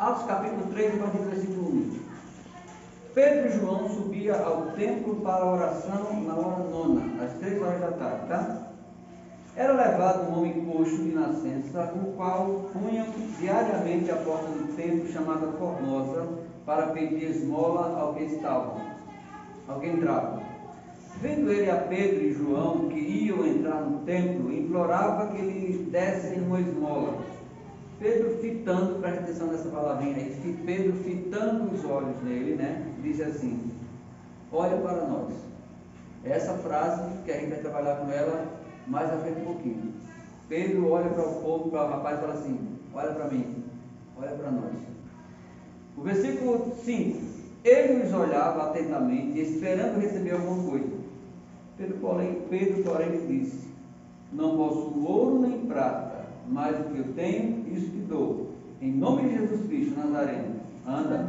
Atos capítulo 3, a partir do versículo 1. Pedro e João subiam ao templo para a oração na hora nona, às 3 horas da tarde, tá? Era levado um homem coxo de nascença, o qual punham diariamente à porta do templo chamada Formosa, para pedir esmola ao que entrava. Vendo ele a Pedro e João, que iam entrar no templo, implorava que lhe dessem uma esmola. Pedro fitando, presta atenção nessa palavrinha aí, Pedro fitando os olhos nele, né, disse assim: olha para nós. Essa frase que a gente vai trabalhar com ela mais à frente um pouquinho. Pedro olha para o povo, para o rapaz e fala assim: olha para mim, olha para nós. O versículo 5: ele os olhava atentamente, esperando receber alguma coisa. Pedro, porém, lhe disse: não possuo ouro nem prata, mas o que eu tenho, isso te dou. Em nome de Jesus Cristo Nazareno, anda.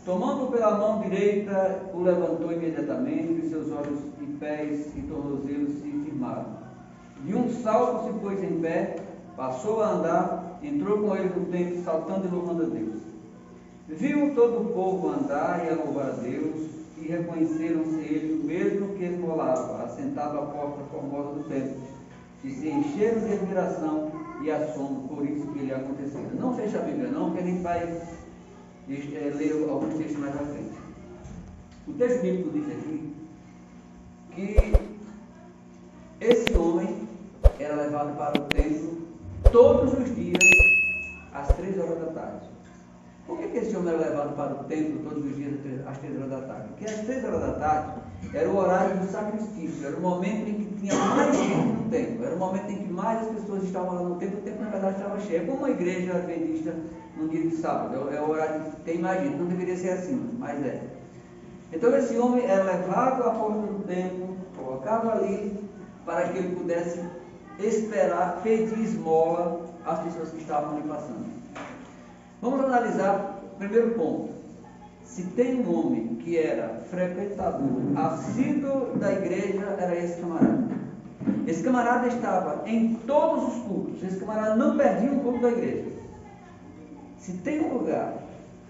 Tomando pela mão direita, o levantou imediatamente, e seus olhos e pés e tornozelos se firmaram. De um salto se pôs em pé, passou a andar, entrou com ele no templo, saltando e louvando a Deus. Viu todo o povo andar e a louvar a Deus, e reconheceram-se ele o mesmo que esmolava, assentado à porta formosa do templo, e se encheram de admiração e assombro por isso que lhe aconteceu. Não fecha a Bíblia não, porque a gente vai ler alguns textos mais à frente. O texto bíblico diz aqui que esse homem era levado para o templo todos os dias às 3 horas da tarde. Por que esse homem era levado para o templo todos os dias às 3 horas da tarde? Porque às 3 horas da tarde era o horário do sacrifício, era o momento em que tinha mais gente no templo, era o momento em que mais as pessoas estavam lá no templo. O templo na verdade estava cheio, como uma igreja adventista no dia de sábado, é o horário que tem mais gente, não deveria ser assim, mas é. Então esse homem era levado à porta do templo, colocado ali, para que ele pudesse esperar, pedir esmola às pessoas que estavam ali passando. Vamos analisar o primeiro ponto. Se tem um homem que era frequentador, assíduo da igreja, era esse camarada. Esse camarada estava em todos os cultos, esse camarada não perdia um culto da igreja. Se tem um lugar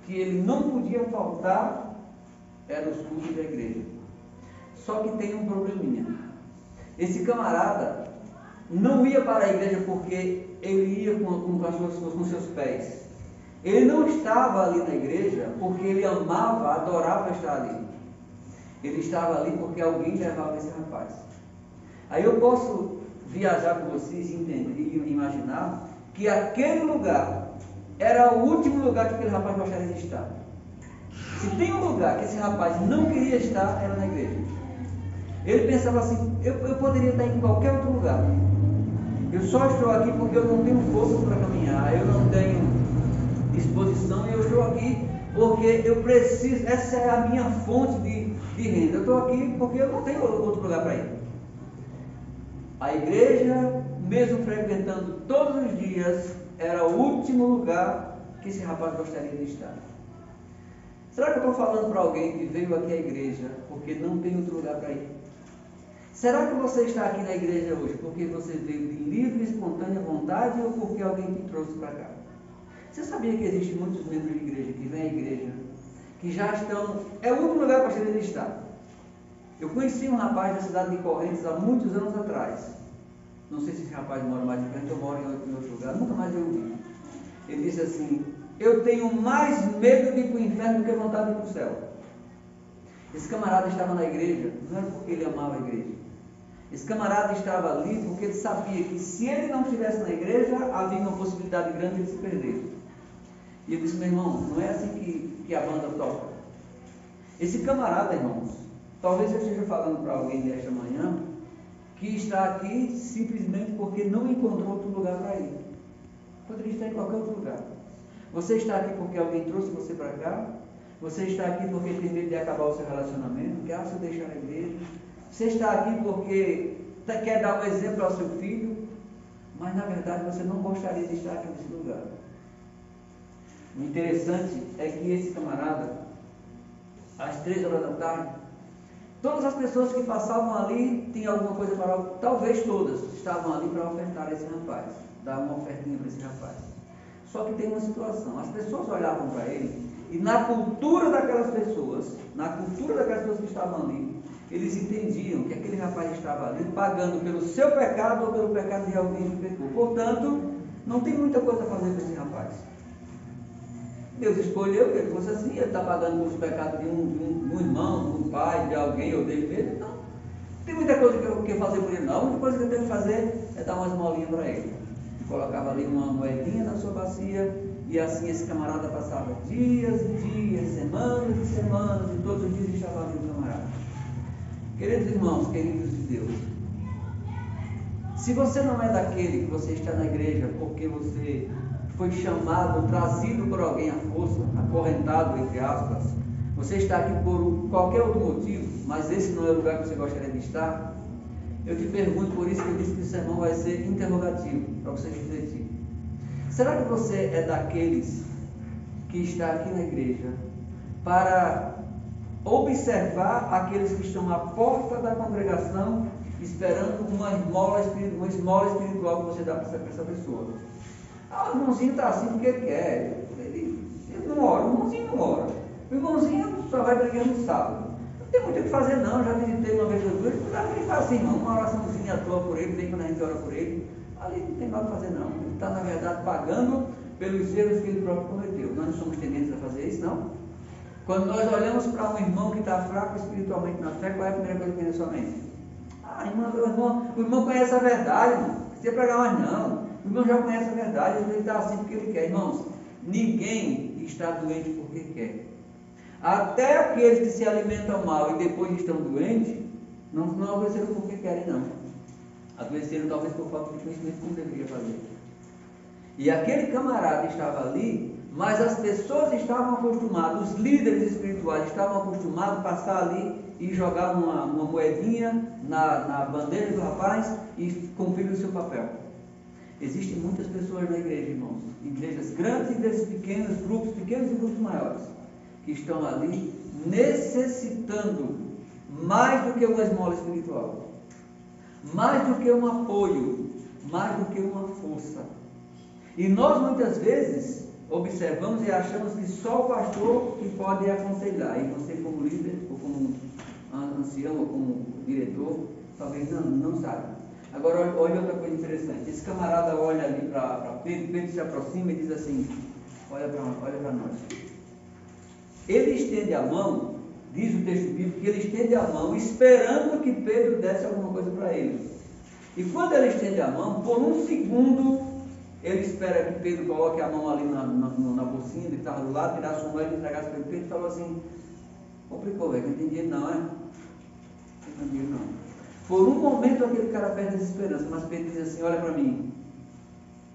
que ele não podia faltar, era os cultos da igreja. Só que tem um probleminha. Esse camarada não ia para a igreja porque ele ia com seus pés. Ele não estava ali na igreja porque ele amava, adorava estar ali. Ele estava ali porque alguém levava esse rapaz. Aí eu posso viajar com vocês e entender e imaginar que aquele lugar era o último lugar que aquele rapaz gostaria de estar. Se tem um lugar que esse rapaz não queria estar, era na igreja. Ele pensava assim: eu poderia estar em qualquer outro lugar. Eu só estou aqui porque eu não tenho força para caminhar, eu não tenho disposição, e eu estou aqui porque eu preciso, essa é a minha fonte de renda. Eu estou aqui porque eu não tenho outro lugar para ir. A igreja, mesmo frequentando todos os dias, era o último lugar que esse rapaz gostaria de estar. Será que eu estou falando para alguém que veio aqui à igreja porque não tem outro lugar para ir? Será que você está aqui na igreja hoje porque você veio de livre e espontânea vontade ou porque alguém te trouxe para cá? Você sabia que existem muitos membros de igreja que vêm à igreja, que já estão... É o último lugar que gostaria de estar. Eu conheci um rapaz da cidade de Correntes há muitos anos atrás. Não sei se esse rapaz mora mais em frente ou mora em outro lugar, nunca mais eu vi. Ele disse assim: eu tenho mais medo de ir para o inferno do que vontade de ir para o céu. Esse camarada estava na igreja, não era porque ele amava a igreja. Esse camarada estava ali porque ele sabia que se ele não estivesse na igreja, havia uma possibilidade grande de ele se perder. E eu disse: meu irmão, não é assim que a banda toca. Esse camarada, irmãos, talvez eu esteja falando para alguém desta manhã que está aqui simplesmente porque não encontrou outro lugar para ir. Poderia estar em qualquer outro lugar. Você está aqui porque alguém trouxe você para cá. Você está aqui porque tem medo de acabar o seu relacionamento, quer se deixar a igreja. Você está aqui porque quer dar um exemplo ao seu filho, mas na verdade você não gostaria de estar aqui nesse lugar. O interessante é que esse camarada, às 3 horas da tarde, todas as pessoas que passavam ali tinham alguma coisa para... Talvez todas estavam ali para ofertar a esse rapaz, dar uma ofertinha para esse rapaz. Só que tem uma situação, as pessoas olhavam para ele, e na cultura daquelas pessoas que estavam ali, eles entendiam que aquele rapaz estava ali pagando pelo seu pecado ou pelo pecado de alguém que pecou. Portanto, não tem muita coisa a fazer com esse rapaz. Deus escolheu que ele fosse assim, ele está pagando pelos pecados de um irmão, de um pai, de alguém ou dele mesmo. Então, não tem muita coisa que eu quero fazer por ele, não. A única coisa que eu tenho que fazer é dar uma esmolinha para ele. Colocava ali uma moedinha na sua bacia, e assim esse camarada passava dias e dias, semanas e semanas, e todos os dias estava ali o camarada. Queridos irmãos, queridos de Deus, se você não é daquele que você está na igreja porque você foi chamado, trazido por alguém à força, acorrentado, entre aspas, você está aqui por qualquer outro motivo, mas esse não é o lugar que você gostaria de estar, eu te pergunto, por isso que eu disse que o sermão vai ser interrogativo, para você refletir. Será que você é daqueles que está aqui na igreja para observar aqueles que estão à porta da congregação esperando uma esmola espiritual que você dá para essa pessoa? Ah, o irmãozinho está assim porque ele quer, ele não ora, o irmãozinho não ora, o irmãozinho só vai para a igreja no sábado. Não tem muito o que fazer não, já visitei uma vez ou duas, não dá para ele assim não, uma oraçãozinha à toa por ele, bem quando a gente ora por ele, ali não tem nada para fazer não, ele está na verdade pagando pelos erros que ele próprio cometeu. Nós não somos tendentes a fazer isso não? Quando nós olhamos para um irmão que está fraco espiritualmente na fé, qual é a primeira coisa que vem na sua mente? Ah, o irmão conhece a verdade, irmão, não precisa pregar mais não, o irmão já conhece a verdade, ele está assim porque ele quer. Irmãos, ninguém está doente porque quer. Até aqueles que se alimentam mal e depois estão doentes, não adoeceram porque querem não. Adoeceram talvez por falta de conhecimento, como deveria fazer. E aquele camarada estava ali, mas as pessoas estavam acostumadas, os líderes espirituais estavam acostumados a passar ali e jogar uma moedinha na bandeja do rapaz e cumprir o seu papel. Existem muitas pessoas na igreja, irmãos, igrejas grandes e igrejas pequenas, grupos pequenos e grupos maiores, que estão ali necessitando mais do que uma esmola espiritual, mais do que um apoio, mais do que uma força. E nós muitas vezes observamos e achamos que só o pastor que pode aconselhar, e você como líder, ou como ancião, ou como diretor, talvez não sabe. Agora olha outra coisa interessante, esse camarada olha ali para Pedro, Pedro se aproxima e diz assim, olha para nós. Ele estende a mão, diz o texto bíblico, que ele estende a mão esperando que Pedro desse alguma coisa para ele. E quando ele estende a mão, por um segundo, ele espera que Pedro coloque a mão ali na bolsinha que estava do lado, tirasse uma moeda e entregasse para Pedro e falou assim, complicou, velho, não tem dinheiro não, é? Não tem dinheiro não. Por um momento aquele cara perde a esperança, mas Pedro diz assim, olha para mim,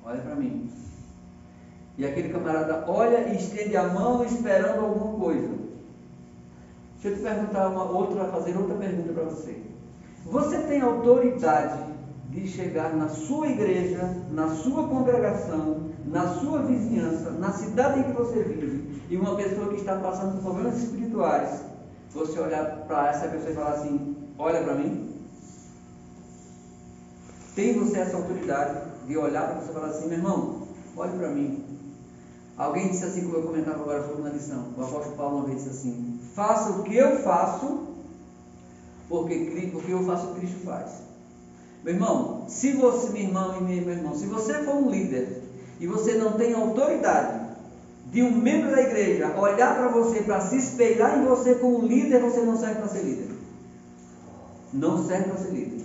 olha para mim. E aquele camarada olha e estende a mão esperando alguma coisa. Deixa eu te perguntar fazer outra pergunta para você. Você tem autoridade de chegar na sua igreja, na sua congregação, na sua vizinhança, na cidade em que você vive, e uma pessoa que está passando por problemas espirituais, você olhar para essa pessoa e falar assim, olha para mim? Tem você essa autoridade de olhar para você e falar assim, meu irmão, olhe para mim. Alguém disse assim, como eu comentava agora sobre uma lição, o apóstolo Paulo uma vez disse assim, faça o que eu faço, porque eu faço o que Cristo faz. Meu irmão, se você, minha irmã e meu irmão, se você for um líder, e você não tem autoridade de um membro da igreja olhar para você, para se espelhar em você como líder, você não serve para ser líder. Não serve para ser líder.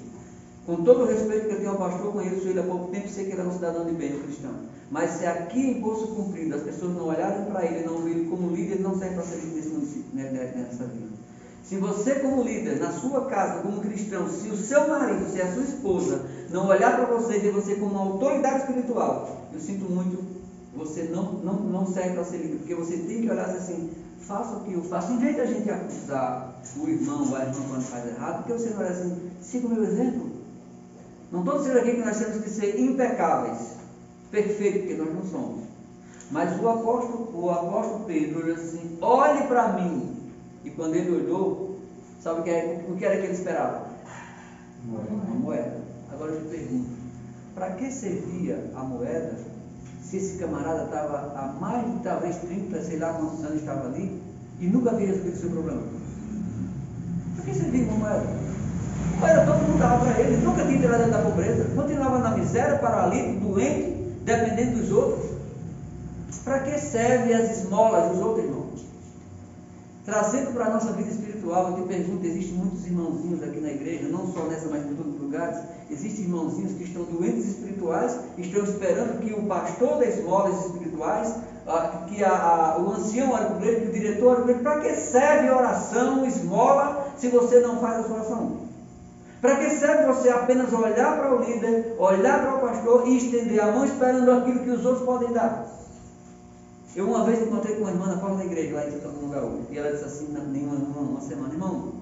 Com todo o respeito que eu tenho ao pastor, conheço ele há pouco tempo, sei que ele é um cidadão de bem, um cristão. Mas se aqui em Poço Cumprido as pessoas não olharem para ele, não verem ele como líder, não serve para ser líder nesse município, nessa vida. Se você como líder, na sua casa, como cristão, se o seu marido, se a sua esposa não olhar para você e ver você como uma autoridade espiritual, eu sinto muito, você não serve para ser líder, porque você tem que olhar assim, faça o que eu faço. Em vez de a gente acusar o irmão ou a irmã quando faz errado, porque você não olha assim, siga o meu exemplo. Não estou dizendo aqui que nós temos que ser impecáveis, perfeitos, porque nós não somos. Mas o apóstolo Pedro olhou assim, olhe para mim. E quando ele olhou, sabe o que era que ele esperava? Uma moeda. Agora eu te pergunto, para que servia a moeda se esse camarada estava há mais de talvez 30, sei lá quantos anos estava ali, e nunca havia resolvido o seu problema. Por que você vive uma moeda? Moeda todo mundo dava para ele, nunca tinha tirado ele da pobreza, continuava na miséria, paralítico, doente, dependendo dos outros. Para que serve as esmolas dos outros, irmãos? Trazendo para a nossa vida espiritual, eu te pergunto, existem muitos irmãozinhos aqui na igreja, não só nessa, mas em todos os lugares, existem irmãozinhos que estão doentes espirituais, estão esperando que o pastor das esmolas espirituais, que o ancião ore por ele, que o diretor ore por ele. Para que serve oração, esmola, se você não faz a sua oração? Para que serve você apenas olhar para o líder, olhar para o pastor e estender a mão esperando aquilo que os outros podem dar? Eu uma vez encontrei com uma irmã na porta da igreja, lá em Santa Mungaú, e ela disse assim, uma semana: irmão,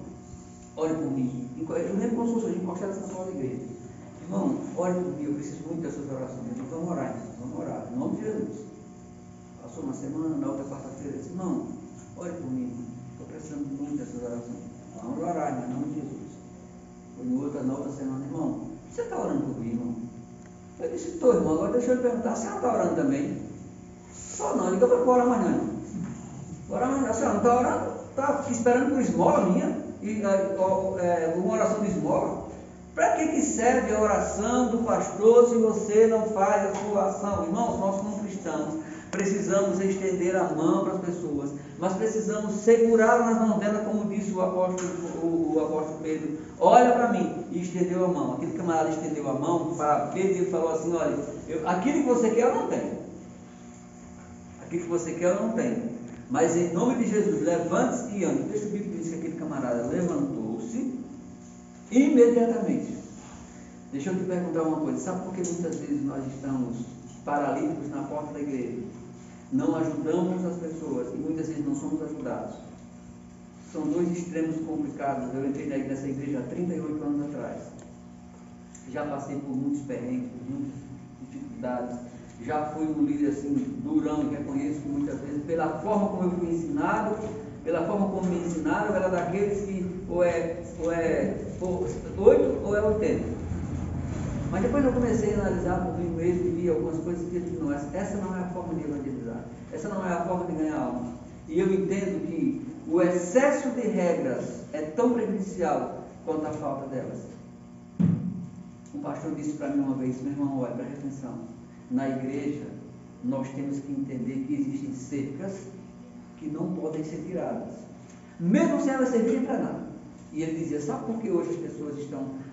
ore por mim. Eu lembro como se fosse hoje, encostado na porta da igreja. Irmão, ore por mim, eu preciso muito das suas orações. Então vamos orar, vamos orar, em nome de Jesus. Passou uma semana, na outra quarta-feira, eu disse: irmão, ore por mim, estou precisando muito das suas orações. Vamos orar, em nome de Jesus. Foi na outra semana: irmão, você está orando por mim, irmão? Eu disse: estou, irmão. Agora deixa eu lhe perguntar, a senhora está orando também? Só não, ele falou: bora mais não. Bora mais não. A senhora não está orando? Está esperando por esmola minha? Uma oração de esmola? Para que serve a oração do pastor se você não faz a sua ação? Irmãos, nós como cristãos precisamos estender a mão para as pessoas, mas precisamos segurá-la nas mãos dela, como disse o apóstolo Pedro: olha para mim, e estendeu a mão. Aquele camarada estendeu a mão para Pedro e falou assim: olha, aquilo que você quer eu não tenho. Aquilo que você quer eu não tenho. Mas em nome de Jesus, levante-se e ande. Deixa o Bíblia diz que aquele camarada levantou-se imediatamente. Deixa eu te perguntar uma coisa: sabe por que muitas vezes nós estamos paralíticos na porta da igreja? Não ajudamos as pessoas e muitas vezes não somos ajudados. São dois extremos complicados. Eu entrei nessa igreja há 38 anos atrás. Já passei por muitos perrengues, por muitas dificuldades. Já fui um líder assim, durão, e reconheço que muitas vezes, pela forma como eu fui ensinado, pela forma como me ensinaram, era daqueles que ou é 8 ou é 80. Mas depois eu comecei a analisar por mim mesmo e vi algumas coisas que não, essa não é a forma de evangelizar, essa não é a forma de ganhar alma. E eu entendo que o excesso de regras é tão prejudicial quanto a falta delas. Um pastor disse para mim uma vez: meu irmão, olha, presta atenção. Na igreja, nós temos que entender que existem cercas que não podem ser tiradas, mesmo sem elas servirem para nada. E ele dizia: sabe por que hoje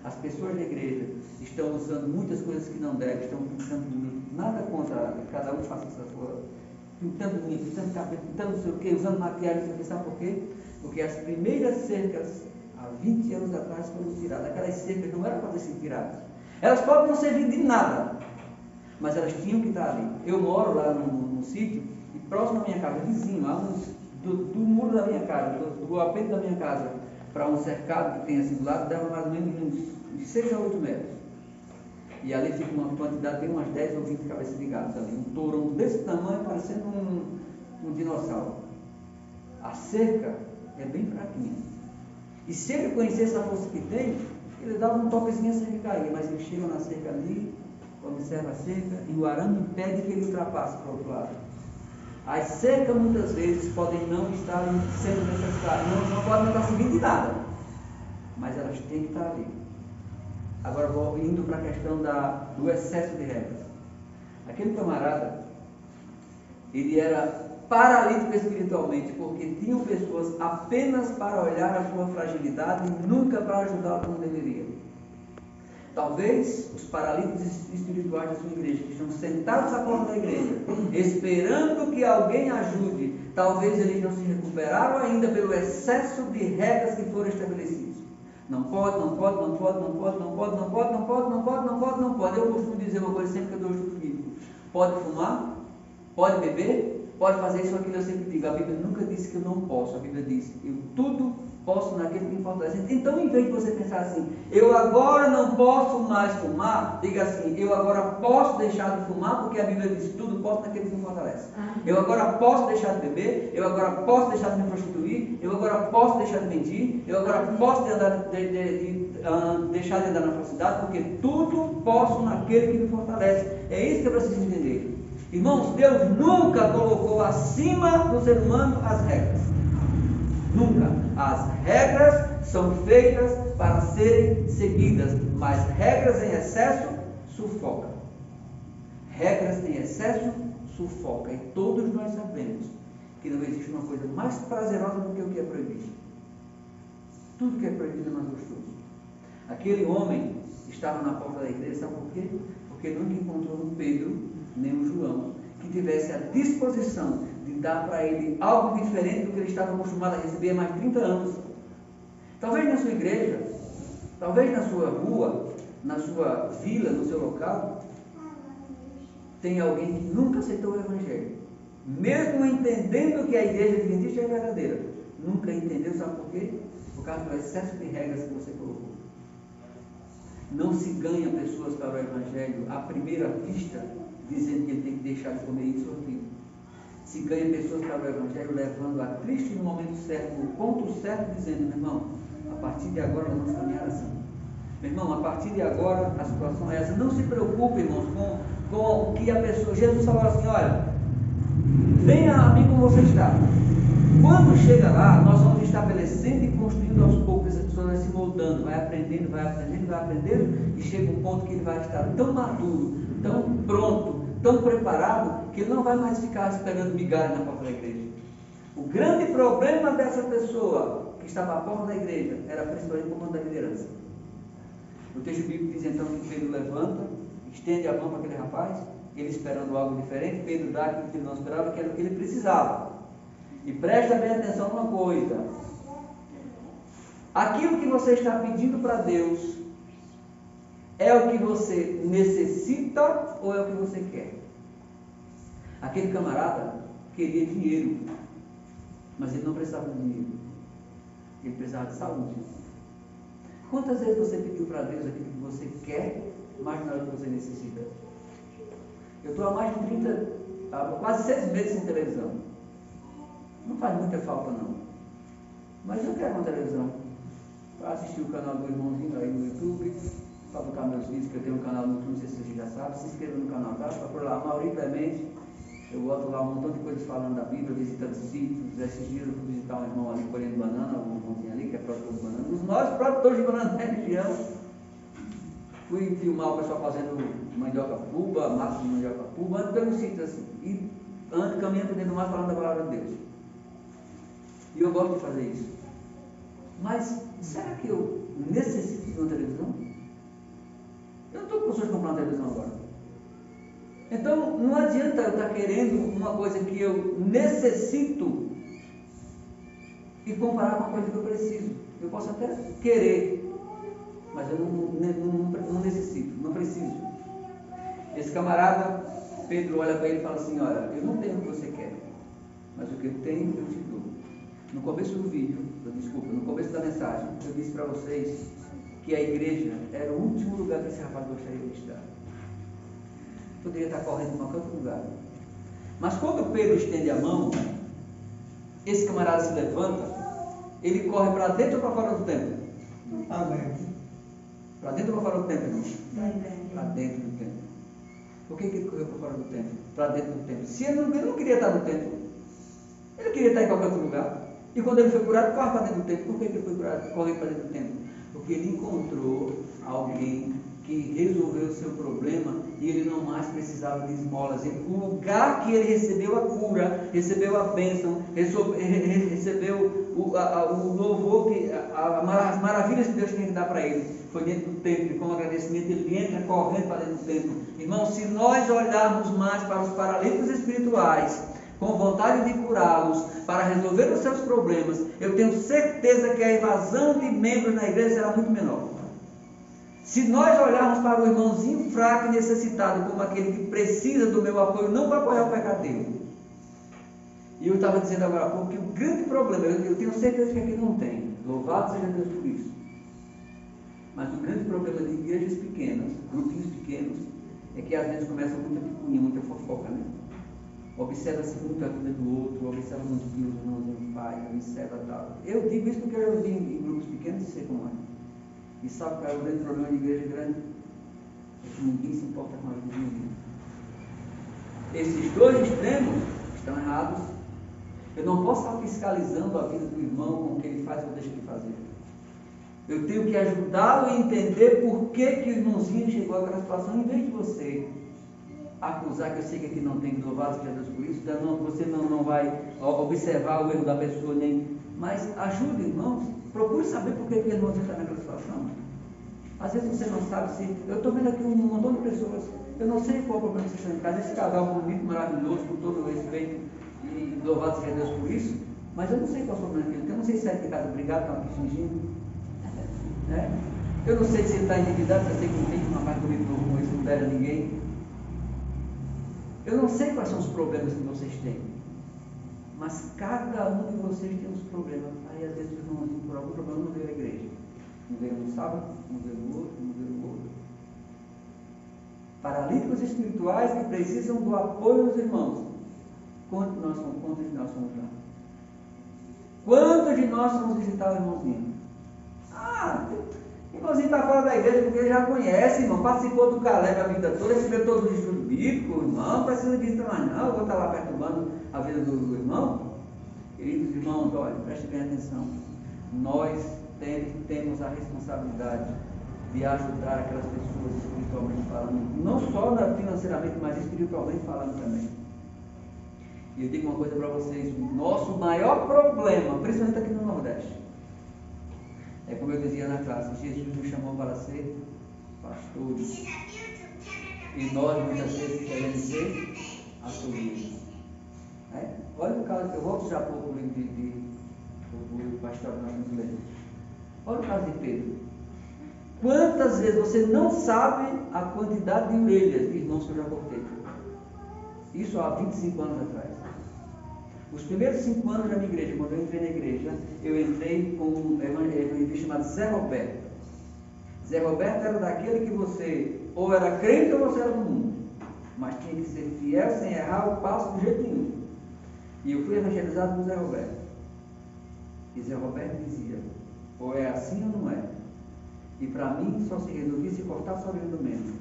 as pessoas da igreja estão usando muitas coisas que não devem, estão pintando bonito, nada contra cada um faça essa sua, pintando bonito, pintando cabelo, pintando não sei o que, usando maquiagem, não sei o que, sabe por quê? Porque as primeiras cercas, há 20 anos atrás, foram tiradas. Aquelas cercas não eram para ter sido tiradas. Elas podem não servir de nada, mas elas tinham que estar ali. Eu moro lá no sítio, e próximo da minha casa, vizinho, do muro da minha casa, do apento da minha casa, para um cercado que tem assim do lado, dava mais ou menos de 6 a 8 metros. E ali fica uma quantidade, tem umas 10 ou 20 cabeças de gatos ali, um tourão desse tamanho, parecendo um dinossauro. A cerca é bem fraquinha. E se ele conhecesse a força que tem, ele dava um toquezinho a cerca cair, mas ele chega na cerca ali, observa a cerca, e o arame impede que ele ultrapasse para o outro lado. As cercas muitas vezes podem não estar sendo necessárias, não podem estar servindo de nada, mas elas têm que estar ali. Agora vou indo para a questão do excesso de regras. Aquele camarada, ele era paralítico espiritualmente, porque tinham pessoas apenas para olhar a sua fragilidade e nunca para ajudá-lo como deveria. Talvez os paralíticos espirituais da sua igreja, que estão sentados à porta da igreja, esperando que alguém ajude, talvez eles não se recuperaram ainda pelo excesso de regras que foram estabelecidas. Não pode, não pode, não pode, não pode, não pode, não pode, não pode, não pode, não pode, não pode. Eu costumo dizer uma coisa sempre que eu dou estudo bíblico: pode fumar, pode beber, pode fazer isso ou aquilo. Eu sempre digo: a Bíblia nunca disse que eu não posso, a Bíblia diz: eu tudo posso naquele que me fortalece. Então, em vez de você pensar assim, eu agora não posso mais fumar, diga assim: eu agora posso deixar de fumar, porque a Bíblia diz: tudo posso naquele que me fortalece. Eu agora posso deixar de beber, eu agora posso deixar de me prostituir, eu agora posso deixar de mentir, eu agora posso deixar de andar na falsidade, porque tudo posso naquele que me fortalece. É isso que eu preciso entender. Irmãos, Deus nunca colocou acima do ser humano as regras. Nunca. As regras são feitas para serem seguidas, mas regras em excesso sufocam. Regras em excesso sufocam. E todos nós sabemos que não existe uma coisa mais prazerosa do que o que é proibido. Tudo que é proibido é mais gostoso. Aquele homem estava na porta da igreja, sabe por quê? Porque nunca encontrou no Pedro, nem no João, que tivesse a disposição de dar para ele algo diferente do que ele estava acostumado a receber há mais de 30 anos. Talvez na sua igreja, talvez na sua rua, na sua vila, no seu local, tenha alguém que nunca aceitou o Evangelho. Mesmo entendendo que a igreja adventista é verdadeira, nunca entendeu, sabe por quê? Por causa do excesso de regras que você colocou. Não se ganha pessoas para o Evangelho à primeira vista, dizendo que ele tem que deixar de comer isso ou aquilo. Se ganha pessoas para o Evangelho levando a Cristo no momento certo, no ponto certo, dizendo, meu irmão, a partir de agora nós vamos caminhar assim. Meu irmão, a partir de agora a situação é essa. Não se preocupe, irmãos, com o que a pessoa... Jesus falou assim, olha, venha a mim como você está. Quando chega lá, nós vamos estabelecendo e construindo aos poucos. Essa pessoa vai se moldando, vai aprendendo, e chega um ponto que ele vai estar tão maduro, tão pronto, tão preparado, que ele não vai mais ficar esperando migalha na porta da igreja. O grande problema dessa pessoa que estava à porta da igreja era principalmente o comando da liderança. O texto bíblico diz então que Pedro levanta, estende a mão para aquele rapaz, ele esperando algo diferente, Pedro dá aquilo que ele não esperava, que era o que ele precisava. E presta bem atenção numa coisa: aquilo que você está pedindo para Deus é o que você necessita ou é o que você quer? Aquele camarada queria dinheiro, mas ele não precisava de dinheiro, ele precisava de saúde. Quantas vezes você pediu para Deus aquilo que você quer, mais não é o que você necessita? Eu estou há mais de quase 6 meses sem televisão. Não faz muita falta não, mas eu quero uma televisão para assistir o canal do irmãozinho aí no YouTube, para botar meus vídeos, que eu tenho um canal no YouTube, não sei se você já sabe, se inscreva no canal, tá? Para por lá, Mauri Clemente, eu boto lá um montão de coisas falando da Bíblia, visitando sítios. Esses dias eu fui visitar um irmão ali colhendo banana, um irmãozinho ali que é produtor de banana, os maiores produtores de banana da região. Fui filmar o pessoal fazendo mandioca puba, massa de mandioca puba, ando pelos sítios assim, e ando caminhando dentro do mar falando da palavra de Deus. E eu gosto de fazer isso. Mas será que eu necessito de uma televisão? Eu não estou com pessoas comprando uma televisão agora. Então não adianta eu estar querendo uma coisa que eu necessito e comparar com uma coisa que eu preciso. Eu posso até querer, mas eu não necessito, não preciso. Esse camarada, Pedro olha para ele e fala assim, olha, eu não tenho o que você quer, mas o que eu tenho eu te dou. No começo do vídeo, no começo da mensagem, eu disse para vocês que a igreja era o último lugar que esse rapaz gostaria de estar. Poderia estar correndo em qualquer outro lugar. Mas quando Pedro estende a mão, esse camarada se levanta, ele corre para dentro ou para fora do templo? Para dentro ou para fora do templo, irmão? Para dentro do templo. Por que ele correu para fora do templo? Para dentro do templo. Se ele não queria estar no templo, ele queria estar em qualquer outro lugar. E quando ele foi curado, corre para dentro do templo. Por que ele foi curado? Correu para dentro do templo? Porque ele encontrou alguém que resolveu o seu problema e ele não mais precisava de esmolas. O lugar que ele recebeu a cura, recebeu a bênção, recebeu o louvor, as maravilhas que Deus tinha que dar para ele, foi dentro do templo. E como agradecimento ele entra correndo para dentro do templo. Irmão, se nós olharmos mais para os paralíticos espirituais, com vontade de curá-los, para resolver os seus problemas, eu tenho certeza que a evasão de membros na igreja será muito menor. Se nós olharmos para o irmãozinho fraco e necessitado como aquele que precisa do meu apoio, não para apoiar o pecado dele. E eu estava dizendo agora há pouco que o grande problema, eu tenho certeza que aqui não tem, louvado seja Deus por isso, mas o grande problema de igrejas pequenas, grupinhos pequenos, é que às vezes começa muita picuinha, muita fofoca, né? Observa-se muito a vida do outro, observa muito que os irmãos fazem, observa tal. Eu digo isso porque eu já vi em grupos pequenos e sei como é. E sabe qual é o grande problema de igreja grande? É que ninguém se importa com a vida de ninguém. Esses dois extremos estão errados. Eu não posso estar fiscalizando a vida do irmão com o que ele faz ou deixa de fazer. Eu tenho que ajudá-lo a entender por que o irmãozinho chegou àquela situação, em vez de você acusar, que eu sei que aqui não tem, louvado seja Deus por isso, então você não vai observar o erro da pessoa, mas ajude, irmãos, procure saber por que o irmãozinho está naquela situação. Às vezes você não sabe se... Eu estou vendo aqui um montão de pessoas, eu não sei qual é o problema que vocês estão em casa, esse casal bonito, maravilhoso, com todo o respeito, e louvado seja Deus por isso, mas eu não sei qual é o problema dele, eu não sei se sai de casa obrigado, estão aqui fingindo. Eu não sei se ele está endividado, se eu sei que não tem uma parte bonita com isso, não deve a ninguém. Eu não sei quais são os problemas que vocês têm, mas cada um de vocês tem os problemas. Aí às vezes o irmãozinho por algum problema não veio à igreja. Não veio no sábado, não veio no outro, não veio no outro. Paralíticos espirituais que precisam do apoio dos irmãos. Quantos de nós somos lá? Quantos de nós vamos visitar o irmãozinho? O irmãozinho está fora da igreja porque ele já conhece, irmão, participou do Caleb a vida toda, recebeu todo o estudo bíblico, irmão, não precisa disso mais não, eu vou estar lá perturbando a vida do irmão. Queridos irmãos, olha, prestem bem atenção, nós temos a responsabilidade de ajudar aquelas pessoas espiritualmente falando, não só financeiramente, mas espiritualmente falando também. E eu digo uma coisa para vocês, o nosso maior problema, principalmente aqui no Nordeste, é como eu dizia na classe, Jesus nos chamou para ser pastores. E nós muitas vezes queremos ser açougueiros. Olha o caso, eu vou já pouco o livro do pastor que nós estamos lendo. Olha o caso de Pedro. Quantas vezes você não sabe a quantidade de orelhas de irmãos que eu já cortei? Isso há 25 anos atrás. Os primeiros 5 anos da minha igreja, quando eu entrei na igreja, eu entrei com um evangelista chamado Zé Roberto. Zé Roberto era daquele que você ou era crente ou você era do mundo, mas tinha que ser fiel sem errar o passo de jeito nenhum. E eu fui evangelizado por Zé Roberto. E Zé Roberto dizia, ou é assim ou não é. E para mim só se resolvia se cortasse a orelha do membro.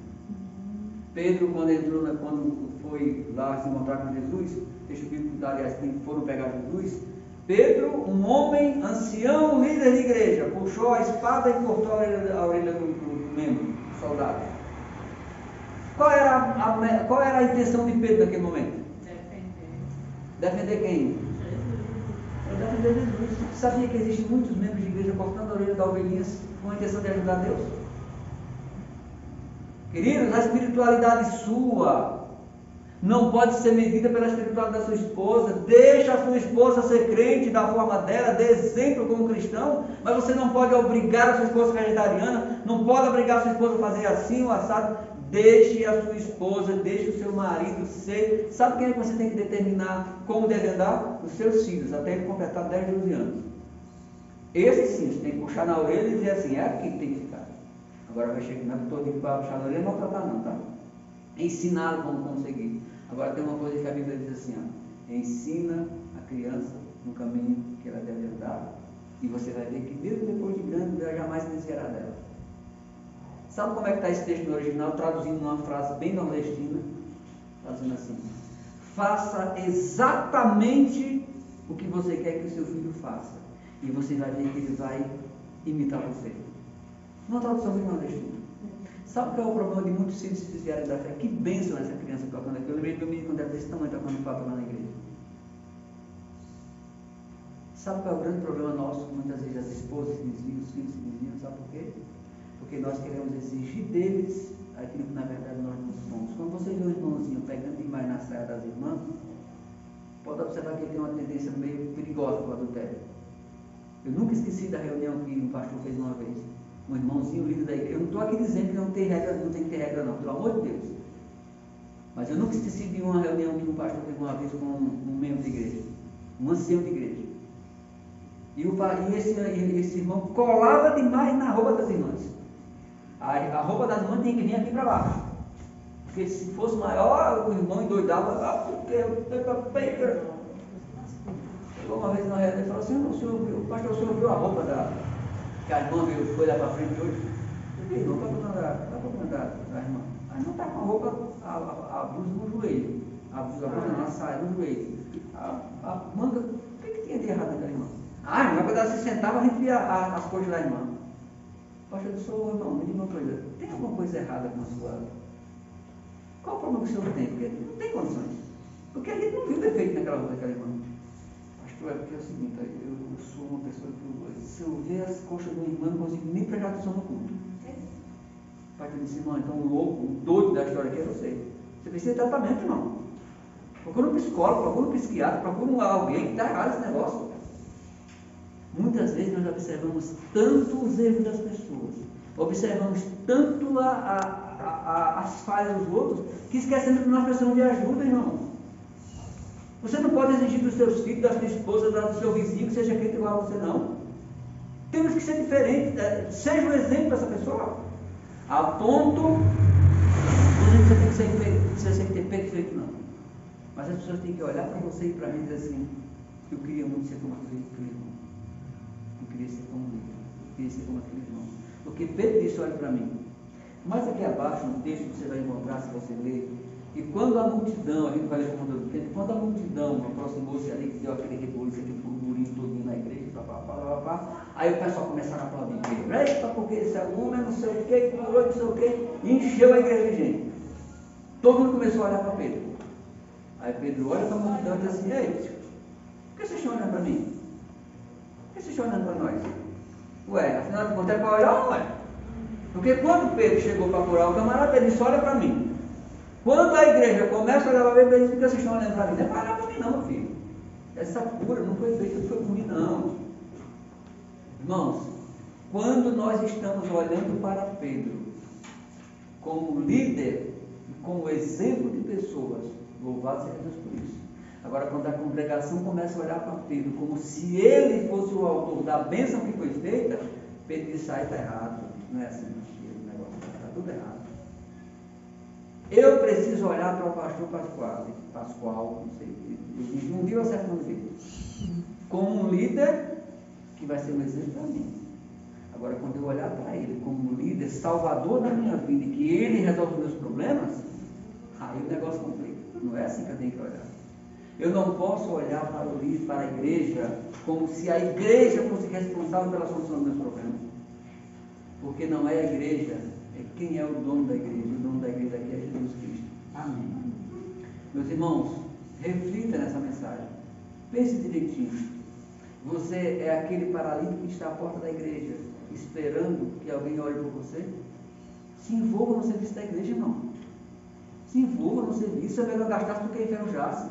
Pedro, quando foi lá se encontrar com Jesus, texto bíblico, aliás, que foram pegar Jesus, Pedro, um homem ancião, líder de igreja, puxou a espada e cortou a orelha do membro, do soldado. Qual era a intenção de Pedro naquele momento? Defender quem? Defender Jesus. Você sabia que existem muitos membros de igreja cortando a orelha da ovelhinha com a intenção de ajudar Deus? Queridos, a espiritualidade sua não pode ser medida pela espiritualidade da sua esposa. Deixa a sua esposa ser crente da forma dela, dê exemplo como cristão, mas você não pode obrigar a sua esposa vegetariana, não pode obrigar a sua esposa a fazer assim ou assado. Deixe a sua esposa, deixe o seu marido ser. Sabe quem é que você tem que determinar como deve andar? Os seus filhos, até ele completar 10, 12 anos. Esse sim, você tem que puxar na orelha e dizer assim, é aqui que tem que ficar. Agora vai chegar, não estou dizendo para puxar na orelha e não tratar não, tá? Ensiná-lo como conseguir. Agora tem uma coisa que a Bíblia diz assim, ensina a criança no caminho que ela deve andar, e você vai ver que mesmo depois de grande, ela jamais se desviará dela. Sabe como é que está esse texto no original, traduzindo uma frase bem nordestina, fazendo assim, faça exatamente o que você quer que o seu filho faça, e você vai ver que ele vai imitar você. Uma tradução bem nordestina. Sabe qual é o problema de muitos filhos se desviarem da fé? Que bênção essa criança tocando aqui. Eu lembrei de um menino quando era desse tamanho tocando papo lá na igreja. Sabe qual é o grande problema nosso? Muitas vezes as esposas se desviam, os filhos se desviam. Sabe por quê? Porque nós queremos exigir deles aquilo que na verdade nós não somos. Quando você vê um irmãozinho pegando demais na saia das irmãs, pode observar que ele tem uma tendência meio perigosa para o adultério. Eu nunca esqueci da reunião que um pastor fez uma vez. Um irmãozinho líder da igreja. Eu não estou aqui dizendo que não tem que ter regra não, pelo amor de Deus. Mas eu nunca esqueci de uma reunião que um pastor teve uma vez com um membro de igreja, um ancião de igreja. E esse irmão colava demais na roupa das irmãs. A roupa das irmãs tinha que vir aqui para baixo. Porque se fosse maior, o irmão endoidava, porque eu tenho para pegar. Chegou uma vez na reunião e falou assim, o pastor, o senhor viu a roupa que a irmã foi lá para frente hoje? Eu disse, não, está procurando a irmã. A irmã está com a roupa, a blusa no joelho. a saia no joelho. A manga, o que tinha de errado naquela irmã? A irmã, quando ela se sentava, a gente via as coisas da irmã. Pastor, eu sou irmão, me diga uma coisa, tem alguma coisa errada com a sua... Qual o problema que o senhor tem? Porque não tem condições. Porque a gente não viu defeito naquela roupa daquela irmã. Pastor, é porque é o seguinte, eu sou uma pessoa que se eu ver as coxas de uma irmã, não consigo nem prestar atenção no culto. O pastor disse, irmão, então o louco, o doido da história aqui é você. Você precisa de tratamento, irmão. Procura um psicólogo, procura um psiquiatra, procura alguém que está errado esse negócio. Muitas vezes nós observamos tanto os erros das pessoas, observamos tanto as falhas dos outros, que esquecemos que nós precisamos de ajuda, irmão. Você não pode exigir dos seus filhos, da sua esposa, do seu vizinho, que seja crente igual a você, não. Temos que ser diferentes, seja um exemplo para essa pessoa. A ponto, você tem que ter perfeito, não. Mas as pessoas têm que olhar para você e para mim e dizer assim, eu queria muito ser como aquele irmão. Eu queria ser como ele. Eu queria ser como aquele irmão. Porque Pedro disse, olha para mim. Mas aqui abaixo, no texto, você vai encontrar, se você ler, e quando a multidão, a gente vai ler com todo o tempo, quando a multidão aproximou-se ali, que deu aquele rebuliço, aquele burburinho todinho na igreja, aí o pessoal começaram a aplaudir Pedro. Eita, porque esse aluno é não sei o que, curou, não sei o que, e encheu a igreja de gente. Todo mundo começou a olhar para Pedro. Aí Pedro olha para a multidão e diz assim, ei, por que vocês estão olhando para mim? Por que vocês estão olhando para nós? Ué, afinal de contas é para olhar, ué. Porque quando Pedro chegou para curar o camarada, ele disse, olha para mim. Quando a igreja começa a olhar para Pedro, ele diz, por que vocês estão olhando para mim? Não é para olhar para mim não, meu filho. Essa cura não foi feita, não foi por mim não. Irmãos, quando nós estamos olhando para Pedro como líder e como exemplo de pessoas, louvado seja Deus por isso. Agora, quando a congregação começa a olhar para Pedro como se ele fosse o autor da bênção que foi feita, Pedro diz, está errado. Não é assim, o negócio está tudo errado. Eu preciso olhar para o pastor Pascoal, não sei, um dia eu acerto o nome dele, como um líder que vai ser um exemplo para mim. Agora, quando eu olhar para ele como um líder, salvador da minha vida, e que ele resolve os meus problemas, aí o negócio complica. Não é assim que eu tenho que olhar. Eu não posso olhar para o líder, para a igreja, como se a igreja fosse responsável pela solução dos meus problemas. Porque não é a igreja, é quem é o dono da igreja. O dono da igreja aqui é Jesus Cristo. Amém. Meus irmãos, reflita nessa mensagem. Pense direitinho. Você é aquele paralítico que está à porta da igreja, esperando que alguém olhe por você? Se envolva no serviço da igreja, irmão. Se envolva no serviço, é melhor gastar do que enferrujar-se.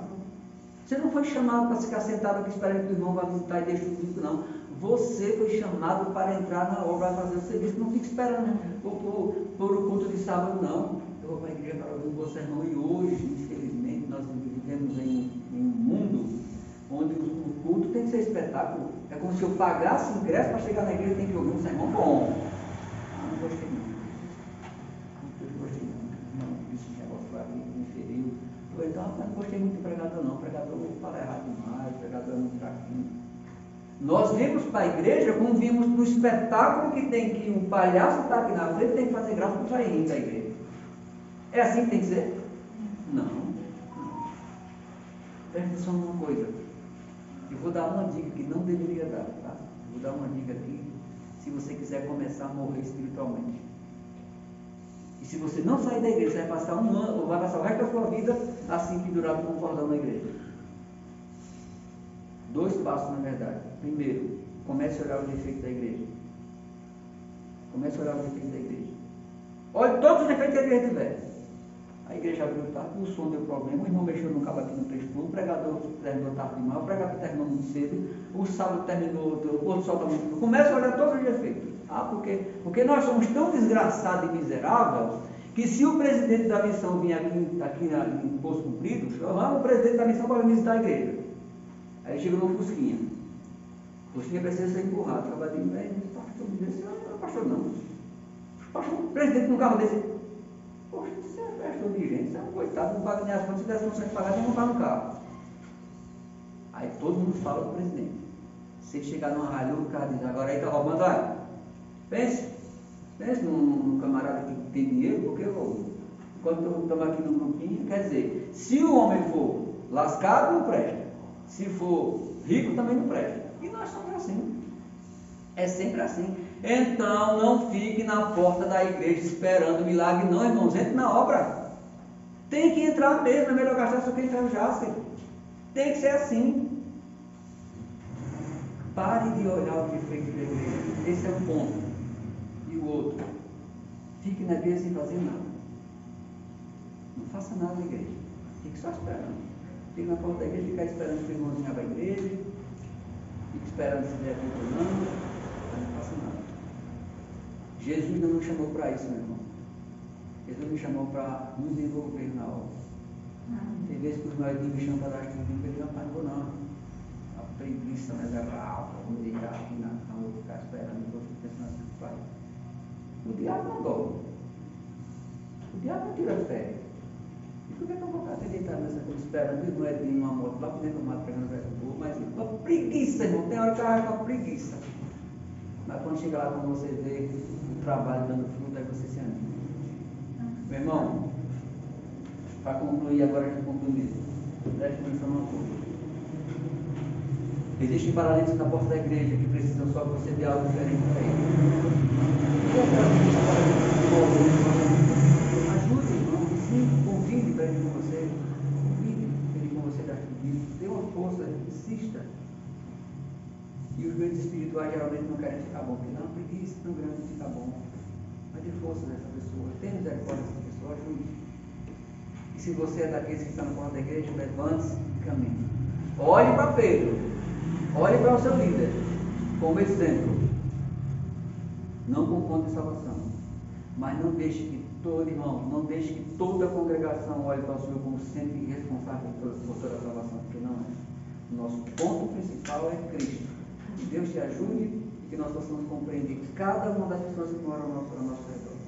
Você não foi chamado para ficar sentado aqui esperando que o irmão vá visitar e deixe o físico, não. Você foi chamado para entrar na obra, para fazer o serviço. Não fique esperando por o culto de sábado, não. Eu vou para a igreja para ouvir um bom sermão. E hoje, infelizmente, nós vivemos em um mundo onde o culto tem que ser espetáculo. É como se eu pagasse ingresso para chegar na igreja e tem que ouvir um sermão bom. Não gostei não. Não gostei não. Esse negócio lá me feriu. Então, eu não gostei muito do pregador não. O pregador fala errado demais, o pregador é muito fraquinho. Nós vimos para a igreja como vimos no espetáculo que tem que um palhaço está aqui na frente, tem que fazer graça para sair rindo da igreja. É assim que tem que ser? Não. Presta atenção numa coisa. Eu vou dar uma dica que não deveria dar, tá? Vou dar uma dica aqui, se você quiser começar a morrer espiritualmente. E se você não sair da igreja, você vai passar um ano, ou vai passar o resto da sua vida assim pendurado com um cordão na igreja. 2 passos, na verdade. Primeiro, comece a olhar os defeitos da igreja. Comece a olhar os defeitos da igreja. Olhe todos os defeitos que a igreja tiver. A igreja abriu tarde, o som deu problema, o irmão mexeu no cabo aqui no prestou, o pregador terminou tarde demais, o pregador terminou muito cedo, o sábado terminou, o outro sol está muito. Comece a olhar todos os defeitos. Porque nós somos tão desgraçados e miseráveis que se o presidente da missão vir aqui em Poço Cumprido, chamamos o presidente da missão para visitar a igreja. Aí chegou no Fusquinha. O Fusquinha precisa ser empurrado. O cabadinho velho, pastor, não é pastor não. O presidente num carro desse. Poxa, você é pastor de gente, você é um coitado, não paga nem as contas, se tivesse condições de pagar, não montar no carro. Aí todo mundo fala do presidente. Se ele chegar numa ralhura, o cara diz, agora aí está roubando, olha. Pense num camarada que tem dinheiro, porque quando estamos aqui no grupinho, quer dizer, Se o homem for lascado, não presta. Se for rico, também não presta. E nós somos assim. É sempre assim. Então, não fique na porta da igreja esperando milagre, não, irmãos. Entre na obra. Tem que entrar mesmo. É melhor gastar seu tempo já, tem que ser assim. Pare de olhar o que foi feito pela igreja. Esse é um ponto. E o outro, fique na igreja sem fazer nada. Não faça nada na igreja. Fique só esperando. Fique na porta da igreja, ficar esperando que o irmãozinho abra a igreja. Fique esperando se der tempo ou não. Mas não faça nada. Jesus não nos chamou para isso, meu irmão. Jesus nos chamou para nos envolver na obra. Tem vezes que os maridos me chamam para dar estudo, eu não vou não. A preguiça, mas é brava, vou deitar aqui na cama, vou ficar esperando, vou ficar pensando assim, pai. O diabo não dorme. O diabo não tira férias. E por que eu vou ficar deitado nessa coisa esperando? Não é de uma moto lá por dentro do mato pegando o resto do povo, mas uma preguiça, irmão. Tem hora que eu acho uma preguiça. Mas quando chega lá, quando você vê o trabalho dando fruto, aí você se anima. Meu irmão, para concluir, agora a gente conclui mesmo. Preste atenção numa coisa. Existem paralíticos na porta da igreja que precisam só que você dê algo diferente para eles. Ajude, irmão, sim, convide para ele com você. Convide ele com você para tudo. Dê uma força, insista. E os meios espirituais geralmente não querem ficar bom, porque não, preguiça tão grande de ficar bom. Mas dê força dessa pessoa, tenha misericórdia dessa pessoa, ajude. E se você é daqueles que estão na porta da igreja, levante-se e caminhe. Olhe para Pedro. Olhe para o seu líder como exemplo. Não confunde salvação. Mas não deixe que todo irmão, não deixe que toda a congregação olhe para o Senhor como sempre responsável por toda a salvação, porque não é. O nosso ponto principal é Cristo. Que Deus te ajude e que nós possamos compreender cada uma das pessoas que moram ao nosso redor.